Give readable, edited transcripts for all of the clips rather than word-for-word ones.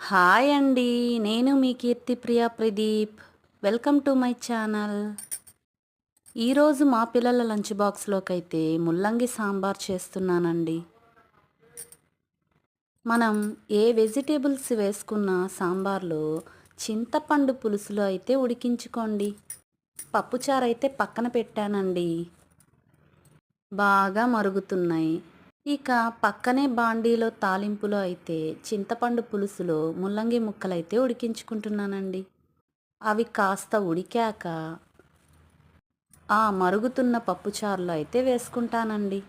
Hi అండి. నేను మీ Keerthipriya Pradeep. Welcome to my channel. ఈరోజు మా పిల్లల లంచ్ బాక్స్‌లోకైతే ముల్లంగి సాంబార్ చేస్తున్నానండి. మనం ఏ వెజిటేబుల్స్ వేసుకున్న సాంబార్లో చింతపండు పులుసులో అయితే ఉడికించుకోండి. పప్పుచారు అయితే పక్కన పెట్టానండి. బాగా మరుగుతున్నాయి. ఇక పక్కనే బాండీలో తాలింపులో అయితే చింతపండు పులుసులో ముల్లంగి ముక్కలైతే ఉడికించుకుంటున్నానండి. అవి కాస్త ఉడికాక ఆ మరుగుతున్న పప్పుచారులో అయితే వేసుకుంటానండి.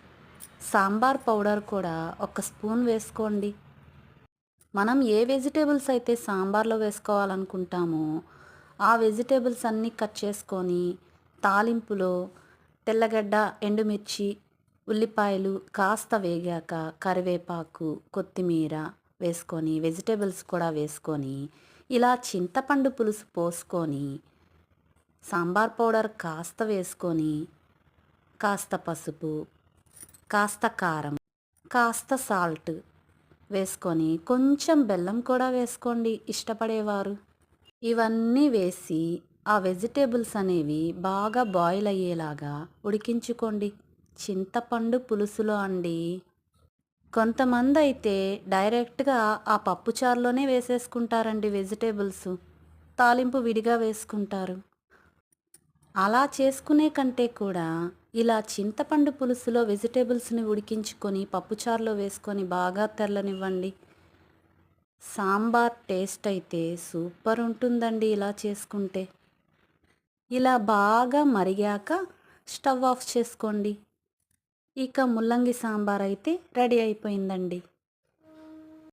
సాంబార్ పౌడర్ కూడా ఒక స్పూన్ వేసుకోండి. మనం ఏ వెజిటేబుల్స్ అయితే సాంబార్లో వేసుకోవాలనుకుంటామో ఆ వెజిటేబుల్స్ అన్నీ కట్ చేసుకొని తాలింపులో తెల్లగడ్డ, ఎండుమిర్చి, ఉల్లిపాయలు కాస్త వేగాక కరివేపాకు, కొత్తిమీర వేసుకొని వెజిటేబుల్స్ కూడా వేసుకొని ఇలా చింతపండు పులుసు పోసుకొని సాంబార్ పౌడర్ కాస్త వేసుకొని కాస్త పసుపు, కాస్త కారం, కాస్త సాల్ట్ వేసుకొని కొంచెం బెల్లం కూడా వేసుకోండి ఇష్టపడేవారు. ఇవన్నీ వేసి ఆ వెజిటేబుల్స్ అనేవి బాగా బాయిల్ అయ్యేలాగా ఉడికించుకోండి. చింతపండు పులుసులో అండి. కొంతమంది అయితే డైరెక్ట్గా ఆ పప్పుచారులోనే వేసేసుకుంటారండి వెజిటేబుల్స్. తాలింపు విడిగా వేసుకుంటారు. అలా చేసుకునే కంటే కూడా ఇలా చింతపండు పులుసులో వెజిటేబుల్స్ని ఉడికించుకొని పప్పుచారులో వేసుకొని బాగా తెల్లనివ్వండి. సాంబార్ టేస్ట్ అయితే సూపర్ ఉంటుందండి ఇలా చేసుకుంటే. ఇలా బాగా మరిగాక స్టవ్ ఆఫ్ చేసుకోండి. ఇక ముల్లంగి సాంబార్ అయితే రెడీ అయిపోయిందండి.